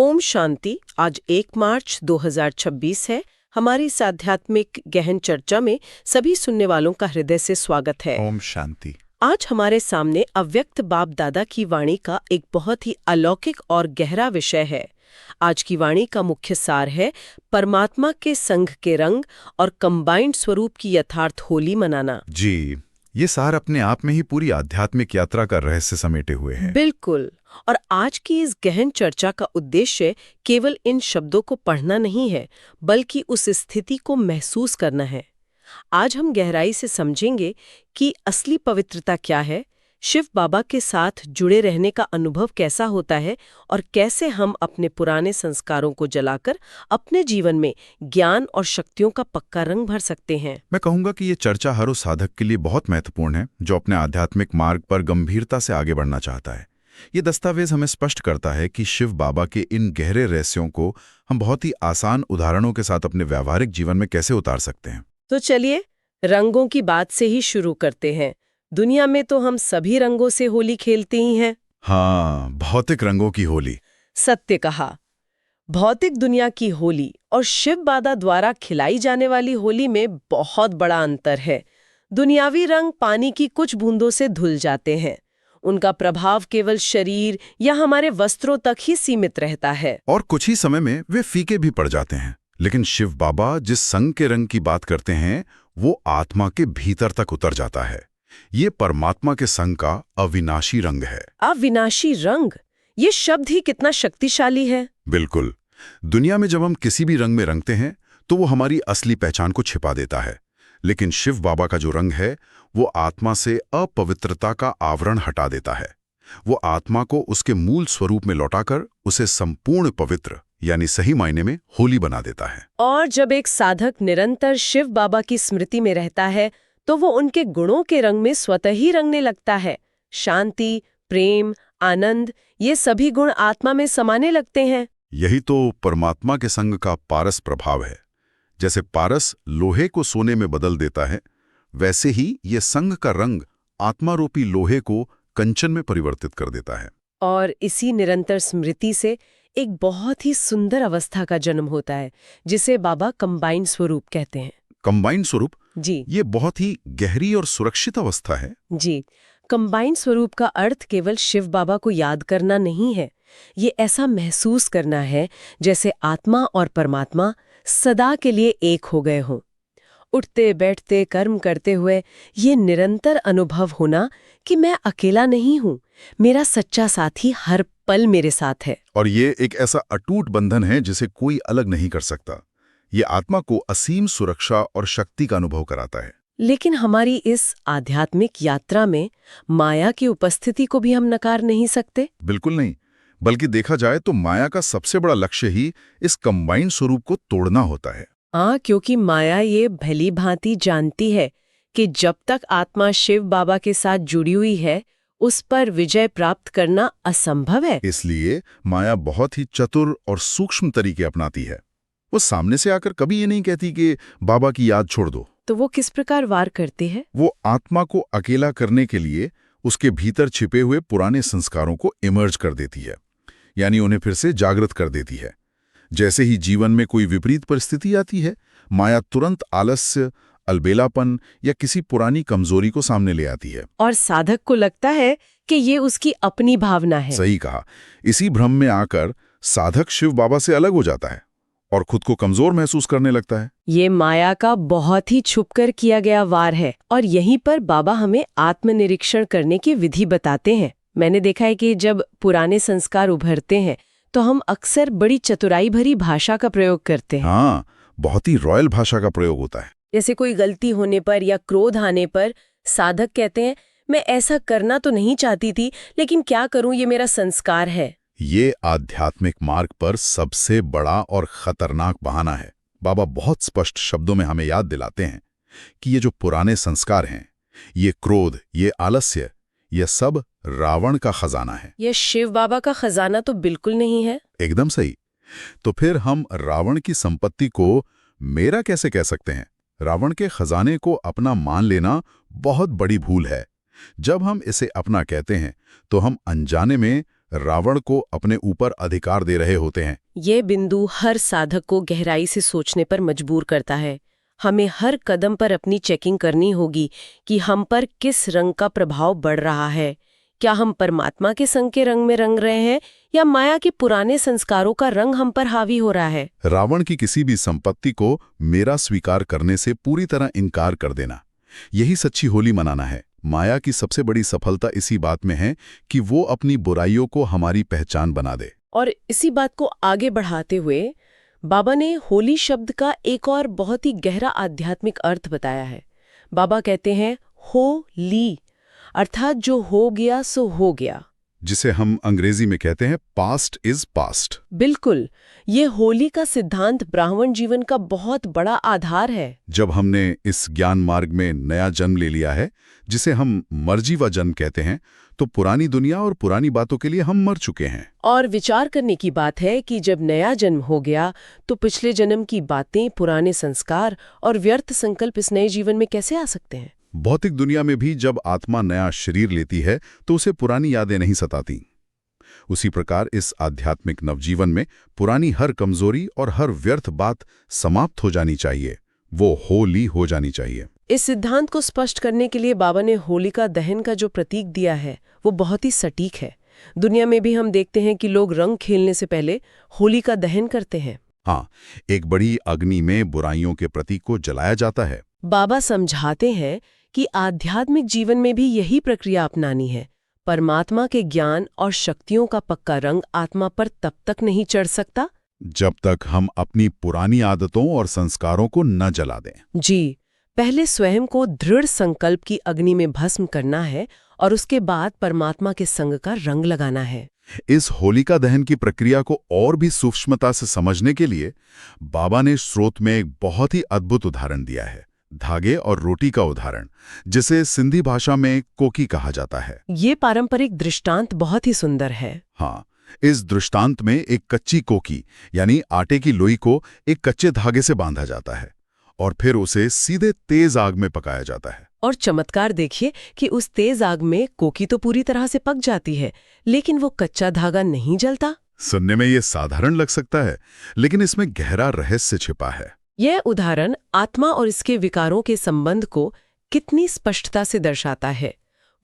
ओम शांति। आज 1 मार्च 2026 है। हमारी इस आध्यात्मिक गहन चर्चा में सभी सुनने वालों का हृदय से स्वागत है। ओम शांति। आज हमारे सामने अव्यक्त बाप दादा की वाणी का एक बहुत ही अलौकिक और गहरा विषय है। आज की वाणी का मुख्य सार है परमात्मा के संघ के रंग और कंबाइंड स्वरूप की यथार्थ होली मनाना। जी, ये सार अपने आप में ही पूरी आध्यात्मिक यात्रा का रहस्य समेटे हुए है। बिल्कुल। और आज की इस गहन चर्चा का उद्देश्य केवल इन शब्दों को पढ़ना नहीं है, बल्कि उस स्थिति को महसूस करना है। आज हम गहराई से समझेंगे कि असली पवित्रता क्या है, शिव बाबा के साथ जुड़े रहने का अनुभव कैसा होता है और कैसे हम अपने पुराने संस्कारों को जलाकर अपने जीवन में ज्ञान और शक्तियों का पक्का रंग भर सकते हैं। मैं कहूंगा कि ये चर्चा हर उस साधक के लिए बहुत महत्वपूर्ण है जो अपने आध्यात्मिक मार्ग पर गंभीरता से आगे बढ़ना चाहता है। ये दस्तावेज हमें स्पष्ट करता है कि शिव बाबा के इन गहरे रहस्यों को हम बहुत ही आसान उदाहरणों के साथ अपने व्यावहारिक जीवन में कैसे उतार सकते हैं। तो चलिए रंगों की बात से ही शुरू करते हैं। दुनिया में तो हम सभी रंगों से होली खेलते ही हैं। हाँ, भौतिक रंगों की होली। सत्य कहा। भौतिक दुनिया की होली और शिव बाबा द्वारा खिलाई जाने वाली होली में बहुत बड़ा अंतर है। दुनियावी रंग पानी की कुछ बूंदों से धुल जाते हैं। उनका प्रभाव केवल शरीर या हमारे वस्त्रों तक ही सीमित रहता है और कुछ ही समय में वे फीके भी पड़ जाते हैं। लेकिन शिव बाबा जिस संग के रंग की बात करते हैं वो आत्मा के भीतर तक उतर जाता है। ये परमात्मा के संग का अविनाशी रंग है। अविनाशी रंग, ये शब्द ही कितना शक्तिशाली है। बिल्कुल। दुनिया में जब हम किसी भी रंग में रंगते हैं तो वो हमारी असली पहचान को छिपा देता है। लेकिन शिव बाबा का जो रंग है वो आत्मा से अपवित्रता का आवरण हटा देता है। वो आत्मा को उसके मूल स्वरूप में लौटाकर उसे संपूर्ण पवित्र यानी सही मायने में होली बना देता है। और जब एक साधक निरंतर शिव बाबा की स्मृति में रहता है तो वो उनके गुणों के रंग में स्वतः ही रंगने लगता है। शांति, प्रेम, आनंद, ये सभी गुण आत्मा में समाने लगते हैं। यही तो परमात्मा के संग का पारस प्रभाव है। जैसे पारस लोहे को सोने में बदल देता है, वैसे ही ये संग का रंग आत्मा रूपी लोहे को कंचन में परिवर्तित कर देता है। और इसी निरंतर स्मृति से एक बहुत ही सुंदर अवस्था का जन्म होता है जिसे बाबा कंबाइंड स्वरूप कहते हैं। कंबाइंड स्वरूप? जी, ये बहुत ही गहरी और सुरक्षित अवस्था है। जी। कंबाइंड स्वरूप का अर्थ केवल शिव बाबा को याद करना नहीं है। ये ऐसा महसूस करना है जैसे आत्मा और परमात्मा सदा के लिए एक हो गए हों। उठते बैठते कर्म करते हुए ये निरंतर अनुभव होना कि मैं अकेला नहीं हूँ, मेरा सच्चा साथी हर पल मेरे साथ है। और ये एक ऐसा अटूट बंधन है जिसे कोई अलग नहीं कर सकता। ये आत्मा को असीम सुरक्षा और शक्ति का अनुभव कराता है। लेकिन हमारी इस आध्यात्मिक यात्रा में माया की उपस्थिति को भी हम नकार नहीं सकते। बिल्कुल नहीं। बल्कि देखा जाए तो माया का सबसे बड़ा लक्ष्य ही इस कंबाइंड स्वरूप को तोड़ना होता है। हाँ, क्योंकि माया ये भली भांति जानती है कि जब तक आत्मा शिव बाबा के साथ जुड़ी हुई है उस पर विजय प्राप्त करना असंभव है। इसलिए माया बहुत ही चतुर और सूक्ष्म तरीके अपनाती है। वो सामने से आकर कभी ये नहीं कहती कि बाबा की याद छोड़ दो। तो वो किस प्रकार वार करती है? वो आत्मा को अकेला करने के लिए उसके भीतर छिपे हुए पुराने संस्कारों को इमर्ज कर देती है, यानी उन्हें फिर से जागृत कर देती है। जैसे ही जीवन में कोई विपरीत परिस्थिति आती है, माया तुरंत आलस्य, अलबेलापन या किसी पुरानी कमजोरी को सामने ले आती है। और साधक को लगता है कि ये उसकी अपनी भावना है। सही कहा। इसी भ्रम में आकर साधक शिव बाबा से अलग हो जाता है और खुद को कमजोर महसूस करने लगता है। ये माया का बहुत ही छुपकर किया गया वार है और यहीं पर बाबा हमें आत्मनिरीक्षण करने की विधि बताते हैं। मैंने देखा है कि जब पुराने संस्कार उभरते हैं तो हम अक्सर बड़ी चतुराई भरी भाषा का प्रयोग करते हैं। हाँ, बहुत ही रॉयल भाषा का प्रयोग होता है। जैसे कोई गलती होने पर या क्रोध आने पर साधक कहते हैं, मैं ऐसा करना तो नहीं चाहती थी, लेकिन क्या करूं, ये मेरा संस्कार है। ये आध्यात्मिक मार्ग पर सबसे बड़ा और खतरनाक बहाना है। बाबा बहुत स्पष्ट शब्दों में हमें याद दिलाते हैं कि ये जो पुराने संस्कार हैं, ये क्रोध, ये आलस्य, ये सब रावण का खजाना है। ये शिव बाबा का खजाना तो बिल्कुल नहीं है। एकदम सही। तो फिर हम रावण की संपत्ति को मेरा कैसे कह सकते हैं? रावण के खजाने को अपना मान लेना बहुत बड़ी भूल है। जब हम इसे अपना कहते हैं तो हम अनजाने में रावण को अपने ऊपर अधिकार दे रहे होते हैं। ये बिंदु हर साधक को गहराई से सोचने पर मजबूर करता है। हमें हर कदम पर अपनी चेकिंग करनी होगी कि हम पर किस रंग का प्रभाव बढ़ रहा है। क्या हम परमात्मा के संग के रंग में रंग रहे हैं या माया के पुराने संस्कारों का रंग हम पर हावी हो रहा है। रावण की किसी भी संपत्ति को मेरा स्वीकार करने से पूरी तरह इनकार कर देना, यही सच्ची होली मनाना है। माया की सबसे बड़ी सफलता इसी बात में है कि वो अपनी बुराइयों को हमारी पहचान बना दे। और इसी बात को आगे बढ़ाते हुए बाबा ने होली शब्द का एक और बहुत ही गहरा आध्यात्मिक अर्थ बताया है। बाबा कहते हैं हो ली, अर्थात जो हो गया सो हो गया, जिसे हम अंग्रेजी में कहते हैं पास्ट इज पास्ट। बिल्कुल, ये होली का सिद्धांत ब्राह्मण जीवन का बहुत बड़ा आधार है। जब हमने इस ज्ञान मार्ग में नया जन्म ले लिया है, जिसे हम मर्जीवा जन्म कहते हैं, तो पुरानी दुनिया और पुरानी बातों के लिए हम मर चुके हैं। और विचार करने की बात है कि जब नया जन्म हो गया तो पिछले जन्म की बातें, पुराने संस्कार और व्यर्थ संकल्प इस नए जीवन में कैसे आ सकते हैं। भौतिक दुनिया में भी जब आत्मा नया शरीर लेती है तो उसे पुरानी यादें नहीं सताती। उसी प्रकार इस आध्यात्मिक नवजीवन में पुरानी हर कमजोरी और हर व्यर्थ बात समाप्त हो जानी चाहिए, वो होली हो जानी चाहिए। इस सिद्धांत को स्पष्ट करने के लिए बाबा ने होलिका दहन का जो प्रतीक दिया है वो बहुत ही सटीक है। दुनिया में भी हम देखते हैं कि लोग रंग खेलने से पहले होलिका दहन करते हैं। हाँ, एक बड़ी अग्नि में बुराइयों के प्रतीक को जलाया जाता है। बाबा समझाते हैं कि आध्यात्मिक जीवन में भी यही प्रक्रिया अपनानी है। परमात्मा के ज्ञान और शक्तियों का पक्का रंग आत्मा पर तब तक नहीं चढ़ सकता जब तक हम अपनी पुरानी आदतों और संस्कारों को न जला दें। जी, पहले स्वयं को दृढ़ संकल्प की अग्नि में भस्म करना है और उसके बाद परमात्मा के संग का रंग लगाना है। इस होलिका दहन की प्रक्रिया को और भी सूक्ष्मता से समझने के लिए बाबा ने स्रोत में एक बहुत ही अद्भुत उदाहरण दिया है, धागे और रोटी का उदाहरण, जिसे सिंधी भाषा में कोकी कहा जाता है। ये पारंपरिक दृष्टांत बहुत ही सुंदर है। हाँ, इस दृष्टांत में एक कच्ची कोकी यानी आटे की लोई को एक कच्चे धागे से बांधा जाता है और फिर उसे सीधे तेज आग में पकाया जाता है। और चमत्कार देखिए कि उस तेज आग में कोकी तो पूरी तरह से पक जाती है, लेकिन वो कच्चा धागा नहीं जलता। सुनने में ये साधारण लग सकता है, लेकिन इसमें गहरा रहस्य छिपा है। यह उदाहरण आत्मा और इसके विकारों के संबंध को कितनी स्पष्टता से दर्शाता है।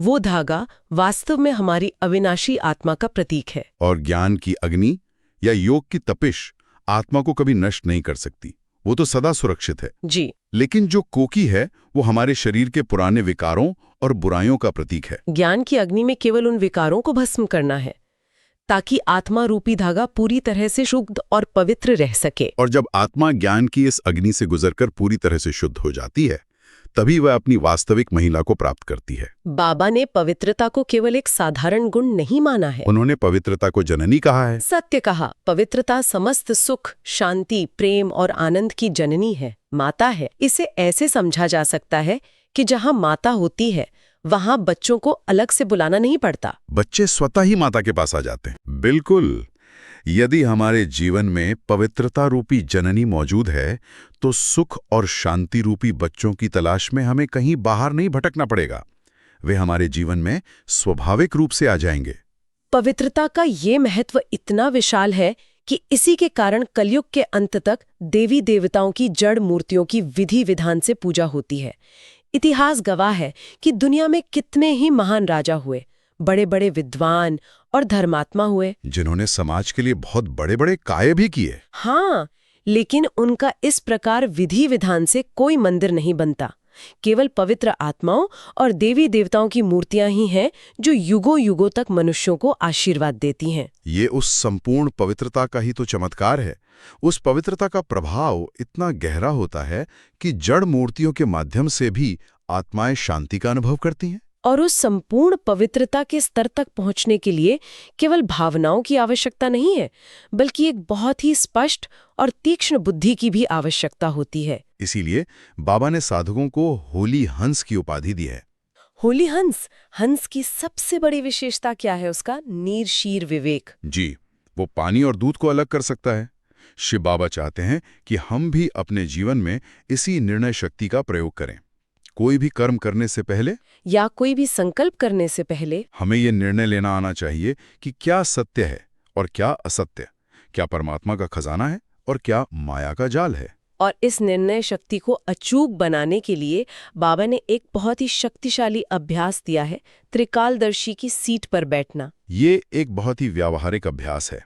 वो धागा वास्तव में हमारी अविनाशी आत्मा का प्रतीक है। और ज्ञान की अग्नि या योग की तपिश आत्मा को कभी नष्ट नहीं कर सकती, वो तो सदा सुरक्षित है। जी, लेकिन जो कोकी है वो हमारे शरीर के पुराने विकारों और बुराइयों का प्रतीक है। ज्ञान की अग्नि में केवल उन विकारों को भस्म करना है ताकि आत्मा रूपी धागा पूरी तरह से शुद्ध और पवित्र रह सके। और जब आत्मा ज्ञान की इस अग्नि से गुजरकर पूरी तरह से शुद्ध हो जाती है, तभी वह अपनी वास्तविक महिला को प्राप्त करती है। बाबा ने पवित्रता को केवल एक साधारण गुण नहीं माना है। उन्होंने पवित्रता को जननी कहा है। सत्य कहा, पवित्रता समस्त सुख, शांति, प्रेम और आनंद की जननी है, माता है। इसे ऐसे समझा जा सकता है कि जहाँ माता होती है वहाँ बच्चों को अलग से बुलाना नहीं पड़ता, बच्चे स्वतः ही माता के पास आ जाते हैं। बिल्कुल, यदि हमारे जीवन में पवित्रता रूपी जननी मौजूद है तो सुख और शांति रूपी बच्चों की तलाश में हमें कहीं बाहर नहीं भटकना पड़ेगा, वे हमारे जीवन में स्वाभाविक रूप से आ जाएंगे। पवित्रता का ये महत्व इतना विशाल है कि इसी के कारण कलयुग के अंत तक देवी देवताओं की जड़ मूर्तियों की विधि विधान से पूजा होती है। इतिहास गवाह है कि दुनिया में कितने ही महान राजा हुए, बड़े बड़े विद्वान और धर्मात्मा हुए, जिन्होंने समाज के लिए बहुत बड़े बड़े कार्य भी किए। हाँ, लेकिन उनका इस प्रकार विधि विधान से कोई मंदिर नहीं बनता। केवल पवित्र आत्माओं और देवी देवताओं की मूर्तियां ही हैं जो युगों युगों तक मनुष्यों को आशीर्वाद देती हैं। ये उस संपूर्ण पवित्रता का ही तो चमत्कार है। उस पवित्रता का प्रभाव इतना गहरा होता है कि जड़ मूर्तियों के माध्यम से भी आत्माएं शांति का अनुभव करती हैं। और उस संपूर्ण पवित्रता के स्तर तक पहुंचने के लिए केवल भावनाओं की आवश्यकता नहीं है, बल्कि एक बहुत ही स्पष्ट और तीक्ष्ण बुद्धि की भी आवश्यकता होती है। इसीलिए बाबा ने साधकों को होली हंस की उपाधि दी है। होली हंस, हंस की सबसे बड़ी विशेषता क्या है? उसका नीर-शीर विवेक। जी, वो पानी और दूध को अलग कर सकता है। शिव बाबा चाहते हैं कि हम भी अपने जीवन में इसी निर्णय शक्ति का प्रयोग करें। कोई भी कर्म करने से पहले या कोई भी संकल्प करने से पहले हमें ये निर्णय लेना आना चाहिए कि क्या सत्य है और क्या असत्य, क्या परमात्मा का खजाना है और क्या माया का जाल है। और इस निर्णय शक्ति को अचूक बनाने के लिए बाबा ने एक बहुत ही शक्तिशाली अभ्यास दिया है, त्रिकालदर्शी की सीट पर बैठना। ये एक बहुत ही व्यावहारिक अभ्यास है।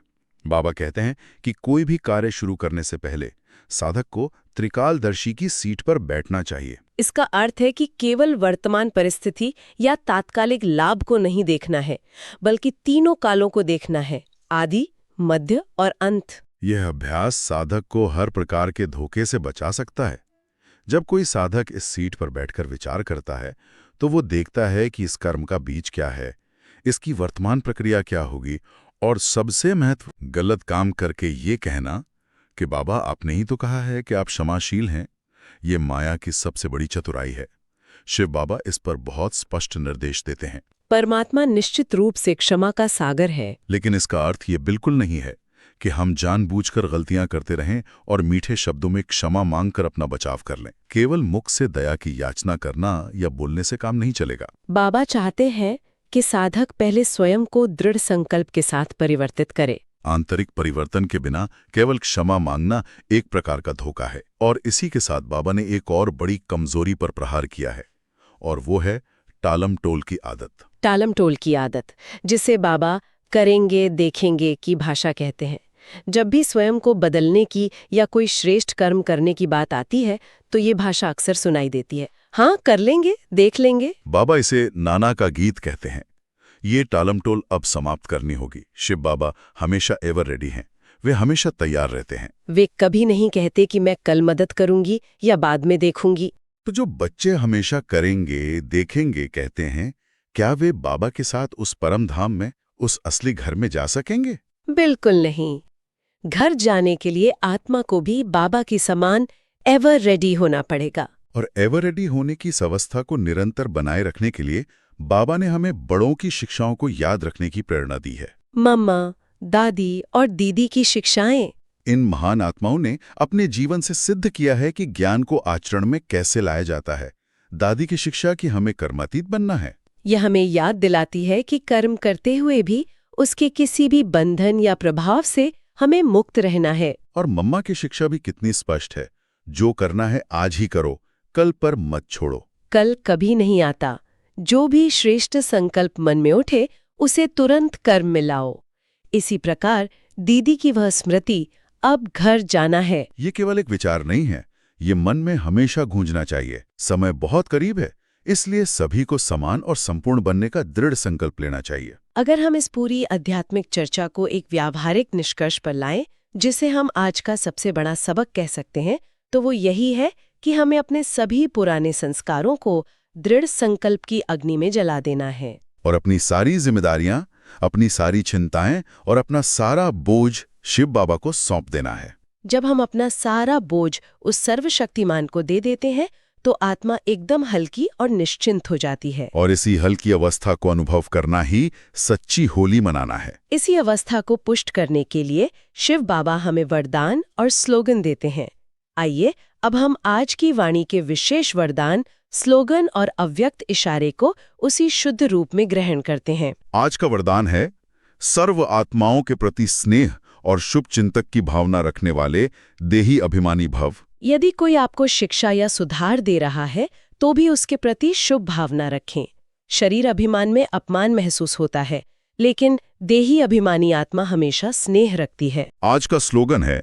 बाबा कहते हैं कि कोई भी कार्य शुरू करने से पहले साधक को त्रिकालदर्शी की सीट पर बैठना चाहिए। इसका अर्थ है कि केवल वर्तमान परिस्थिति या तात्कालिक लाभ को नहीं देखना है, बल्कि तीनों कालों को देखना है, आदि, मध्य और अंत। यह अभ्यास साधक को हर प्रकार के धोखे से बचा सकता है। जब कोई साधक इस सीट पर बैठकर विचार करता है तो वो देखता है कि इस कर्म का बीज क्या है, इसकी वर्तमान प्रक्रिया क्या होगी, और सबसे महत्व, गलत काम करके ये कहना कि बाबा आपने ही तो कहा है कि आप क्षमाशील हैं, ये माया की सबसे बड़ी चतुराई है। शिव बाबा इस पर बहुत स्पष्ट निर्देश देते हैं। परमात्मा निश्चित रूप से क्षमा का सागर है, लेकिन इसका अर्थ ये बिल्कुल नहीं है कि हम जानबूझकर गलतियां करते रहें और मीठे शब्दों में क्षमा मांगकर अपना बचाव कर लें। केवल मुख से दया की याचना करना या बोलने से काम नहीं चलेगा। बाबा चाहते हैं कि साधक पहले स्वयं को दृढ़ संकल्प के साथ परिवर्तित करे। आंतरिक परिवर्तन के बिना केवल क्षमा मांगना एक प्रकार का धोखा है। और इसी के साथ बाबा ने एक और बड़ी कमजोरी पर प्रहार किया है, और वो है टालम टोल की आदत। टालम टोल की आदत, जिसे बाबा करेंगे देखेंगे की भाषा कहते हैं। जब भी स्वयं को बदलने की या कोई श्रेष्ठ कर्म करने की बात आती है तो ये भाषा अक्सर सुनाई देती है, हाँ कर लेंगे, देख लेंगे। बाबा इसे नाना का गीत कहते हैं। ये टालमटोल अब समाप्त करनी होगी। शिव बाबा हमेशा एवर रेडी हैं, वे हमेशा तैयार रहते हैं। वे कभी नहीं कहते कि मैं कल मदद करूंगी या बाद में देखूंगी। तो जो बच्चे हमेशा करेंगे देखेंगे कहते हैं, क्या वे बाबा के साथ उस परम धाम में, उस असली घर में जा सकेंगे? बिल्कुल नहीं। घर जाने के लिए आत्मा को भी बाबा की समान एवर रेडी होना पड़ेगा। और एवर रेडी होने की इस अवस्था को निरंतर बनाए रखने के लिए बाबा ने हमें बड़ों की शिक्षाओं को याद रखने की प्रेरणा दी है। मम्मा, दादी और दीदी की शिक्षाएं। इन महान आत्माओं ने अपने जीवन से सिद्ध किया है कि ज्ञान को आचरण में कैसे लाया जाता है। दादी की शिक्षा कि हमें कर्मातीत बनना है। यह हमें याद दिलाती है कि कर्म करते हुए भी उसके किसी भी बंधन या प्रभाव से हमें मुक्त रहना है। और मम्मा की शिक्षा भी कितनी स्पष्ट है, जो करना है आज ही करो, कल पर मत छोड़ो। कल कभी नहीं आता। जो भी श्रेष्ठ संकल्प मन में उठे उसे तुरंत कर्म में लाओ। इसी प्रकार दीदी की वह स्मृति, अब घर जाना है, ये केवल एक विचार नहीं है, ये मन में हमेशा गूंजना चाहिए। समय बहुत करीब है, इसलिए सभी को समान और संपूर्ण बनने का दृढ़ संकल्प लेना चाहिए। अगर हम इस पूरी आध्यात्मिक चर्चा को एक व्यावहारिक निष्कर्ष पर लाएं, जिसे हम आज का सबसे बड़ा सबक कह सकते हैं, तो वो यही है कि हमें अपने सभी पुराने संस्कारों को दृढ़ संकल्प की अग्नि में जला देना है और अपनी सारी जिम्मेदारियां, अपनी सारी चिंताएं और अपना सारा बोझ शिव बाबा को सौंप देना है। जब हम अपना सारा बोझ उस सर्वशक्तिमान को दे देते हैं तो आत्मा एकदम हल्की और निश्चिंत हो जाती है। और इसी हल्की अवस्था को अनुभव करना ही सच्ची होली मनाना है। इसी अवस्था को पुष्ट करने के लिए शिव बाबा हमें वरदान और स्लोगन देते हैं। आइए अब हम आज की वाणी के विशेष वरदान, स्लोगन और अव्यक्त इशारे को उसी शुद्ध रूप में ग्रहण करते हैं। आज का वरदान है, सर्व आत्माओं के प्रति स्नेह और शुभ चिंतक की भावना रखने वाले देही अभिमानी भव। यदि कोई आपको शिक्षा या सुधार दे रहा है तो भी उसके प्रति शुभ भावना रखें। शरीर अभिमान में अपमान महसूस होता है, लेकिन देही अभिमानी आत्मा हमेशा स्नेह रखती है। आज का स्लोगन है,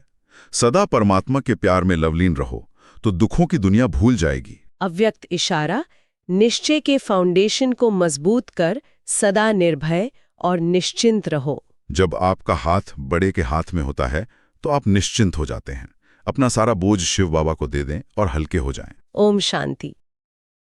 सदा परमात्मा के प्यार में लवलीन रहो तो दुखों की दुनिया भूल जाएगी। अव्यक्त इशारा, निश्चय के फाउंडेशन को मजबूत कर सदा निर्भय और निश्चिंत रहो। जब आपका हाथ बड़े के हाथ में होता है तो आप निश्चिंत हो जाते हैं। अपना सारा बोझ शिव बाबा को दे दें और हल्के हो जाएं। ओम शांति।